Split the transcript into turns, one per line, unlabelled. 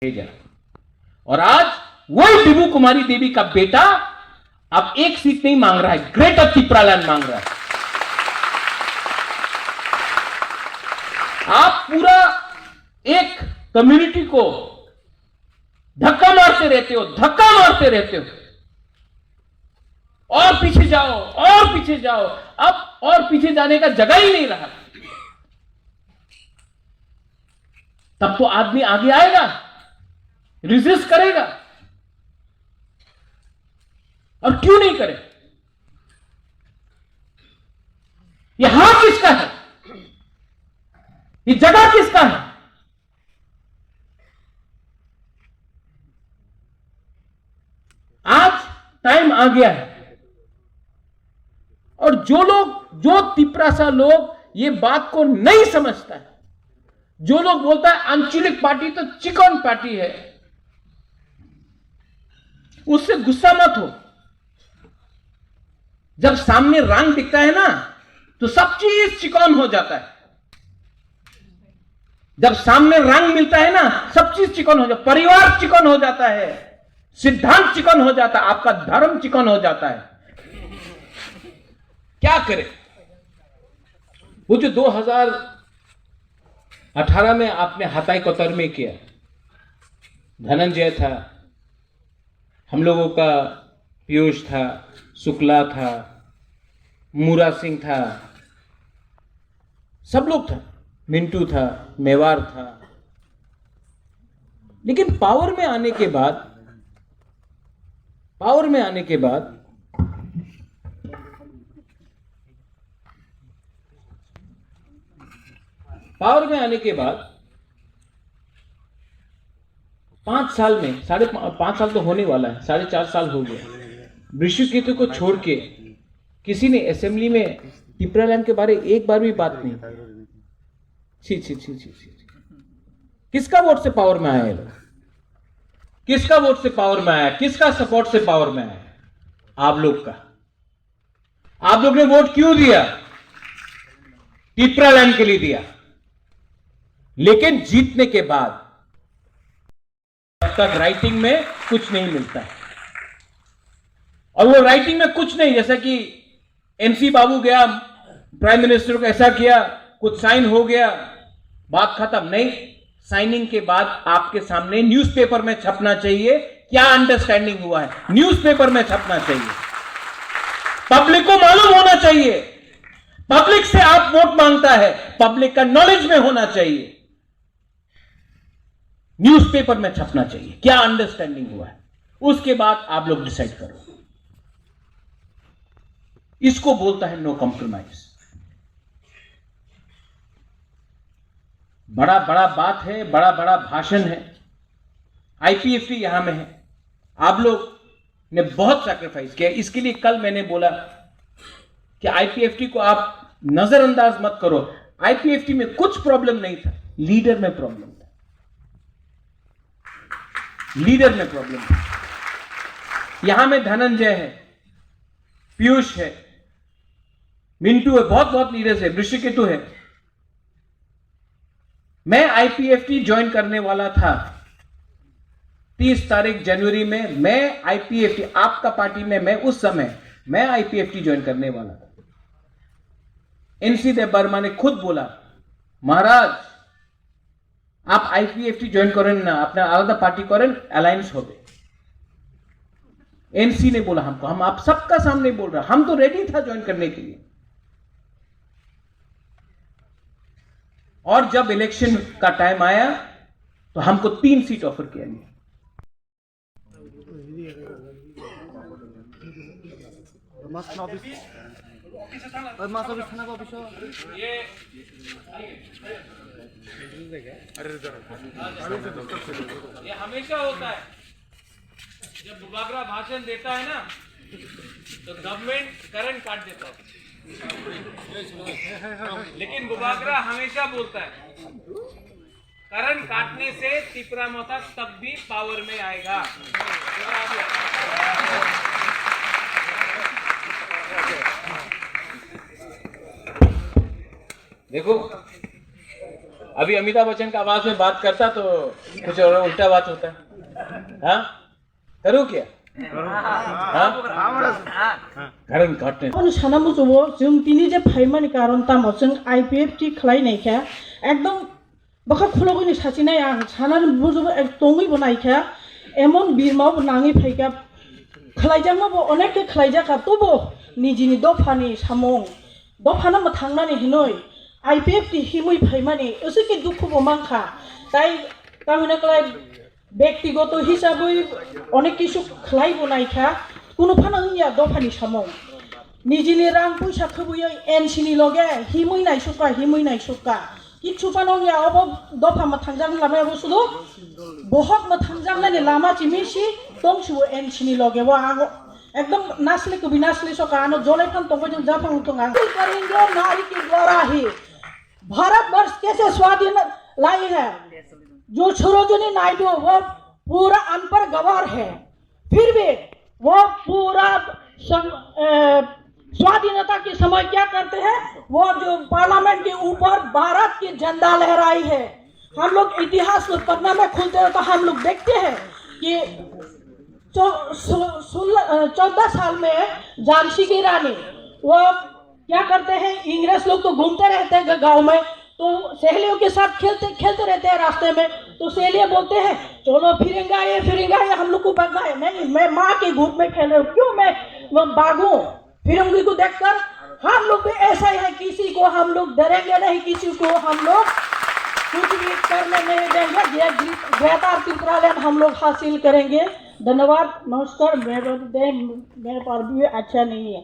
भेजा। और आज वही डिबू कुमारी देवी का बेटा अब एक सीट नहीं मांग रहा है, ग्रेटर तिपरालैंड मांग रहा है। आप पूरा एक कम्युनिटी को धक्का मारते रहते हो, धक्का मारते रहते हो, और पीछे जाओ और पीछे जाओ। अब और पीछे जाने का जगह ही नहीं रहा। तब तो आदमी आगे आएगा, रिजिस्ट करेगा। और क्यों नहीं करे? ये हाथ किसका है? ये जगह किसका है? आज टाइम आ गया है। और जो तिपरासा लोग ये बात को नहीं समझता है, जो लोग बोलता है आंचलिक पार्टी तो चिकन पार्टी है, उससे गुस्सा मत हो। जब सामने रंग दिखता है ना, तो सब चीज चिकन हो जाता है। जब सामने रंग मिलता है ना, सब चीज चिकन हो जाता है। परिवार चिकन हो जाता है, सिद्धांत चिकन हो जाता है, आपका धर्म चिकन हो जाता है। क्या करें? वो जो 2018 में आपने हताई कोतर में किया, धनंजय था, हम लोगों का पीयूष था, शुक्ला था, मूरा सिंह था, सब लोग था, मिंटू था, मेवार था। लेकिन पावर में आने के बाद पावर में आने के बाद 5 साल में, 5.5 साल तो होने वाला है, 4.5 साल हो गया, वृषिकेतु को छोड़ के किसी ने असेंबली में तिपरालैंड के बारे एक बार भी बात नहीं की। छी। किसका वोट से पावर में आया है? किसका वोट से पावर में आया? किसका सपोर्ट से पावर में आया? आप लोग का। आप लोग ने वोट क्यों दिया? तिपरालैंड के लिए दिया। लेकिन जीतने के बाद अब तक राइटिंग में कुछ नहीं मिलता है। और वो राइटिंग में कुछ नहीं, जैसा कि एनसी बाबू गया, प्राइम मिनिस्टर को ऐसा किया, कुछ साइन हो गया, बात खत्म। नहीं, साइनिंग के बाद आपके सामने न्यूज़पेपर में छपना चाहिए क्या अंडरस्टैंडिंग हुआ है, न्यूज़पेपर में छपना चाहिए, पब्लिक को मालूम होना चाहिए। पब्लिक से आप वोट मांगता है, पब्लिक का नॉलेज में होना चाहिए, न्यूज़पेपर में छपना चाहिए क्या अंडरस्टैंडिंग हुआ है। उसके बाद आप लोग डिसाइड करो। इसको बोलता है नो कॉम्प्रोमाइज। बड़ा बड़ा बात है, बड़ा बड़ा भाषण है। आईपीएफटी यहां में है, आप लोग ने बहुत सैक्रिफाइस किया। इसके लिए कल मैंने बोला कि आईपीएफटी को आप नजरअंदाज मत करो। आईपीएफटी में कुछ प्रॉब्लम नहीं था, लीडर में प्रॉब्लम था। लीडर में प्रॉब्लम था। यहां में धनंजय है, पीयूष है, मिंटू है, बहुत बहुत लीडर्स है, वृषिकेतु है। मैं आईपीएफटी ज्वाइन करने वाला था 30 तारीख जनवरी में। मैं आईपीएफटी, आपका पार्टी में, मैं उस समय मैं आईपीएफटी ज्वाइन करने वाला था। एनसी देव बर्मा ने खुद बोला, महाराज आप आईपीएफटी ज्वाइन करें ना, अपना आलादा पार्टी करें, अलायंस हो गए। एनसी ने बोला हमको, हम आप सबका सामने बोल रहा, हम तो रेडी था ज्वाइन करने के लिए। और जब इलेक्शन का टाइम आया तो हमको 3 सीट ऑफर किया गया। ये हमेशा होता है, जब बुबागरा भाषण देता है ना, तो गवर्नमेंट करंट काट देता है। लेकिन बुबागरा हमेशा बोलता है करंट काटने से तिपरा मोता तब भी पावर में आएगा। देखो, अभी अमिताभ बच्चन का आवाज में बात करता तो कुछ और उल्टा बात होता है। हाँ करूँ क्या? हाँ कारण घटने
सानामु जब जों दिनै जे फाइमानि कारन तामाव जों IPF टी खालायनायखा एकदम बखा खुलगनि साचिनाय आं सानानि बुजब एकदमै बनायखा एमन बिरमाव नाङि फाइका खालायजामाबो अनेक खालायजाखा तबो निजिनि दफानि सामं दफाना म थांनानै हिनय IPF टी हिमै फाइमानि एसेके दुखुबो मांखा ताई तामिनाकलाय ব্যক্তিগত হিসাবে অনেক কিছু খালাই বনাইখা কোনো ফানাংনিয়া দফানি সামং নিজিনি রাং পয়সা খবুই এনসিনি লগে হিমই নাই সুকা কিচ্ছু ফানাংনিয়া অব দফা मा थांजां लामाया बसुदो बहक मा थांजां नानि लामा चिमिसि तंसु एनसिनि लगे वो आगो एकदम नासले कबि नासले सका आनो जले फान तंगो जों जाफां तंगा करेंगे नारी की द्वारा ही भारतवर्ष कैसे स्वाधीन लाई है जो सरोजिनी नायडू वो पूरा अनपढ़ गवार है फिर भी वो पूरा स्वाधीनता के समय क्या करते हैं वो जो पार्लियामेंट के ऊपर भारत की झंडा लहराई है। हम लोग इतिहास पढ़ना में खुलते हैं तो हम लोग देखते हैं कि 14 साल में झांसी की रानी वो क्या करते हैं इंग्रेज लोग तो घूमते रहते हैं गाँव में तो सहेलियों के साथ खेलते रहते हैं रास्ते में तो सहेलियां बोलते हैं चलो फिरेंगा ये हम लोग को भागना है। नहीं मैं माँ के गोद में खेल रहा हूँ क्यों मैं भागूं फिरंगी को देखकर। हम लोग भी ऐसा ही है किसी को हम लोग डरेंगे नहीं किसी को हम लोग कुछ भी करने नहीं देंगे ग्रेटर त्रिपुरालैंड हम लोग हासिल करेंगे। धन्यवाद नमस्कार मेरे पास भी अच्छा नहीं है।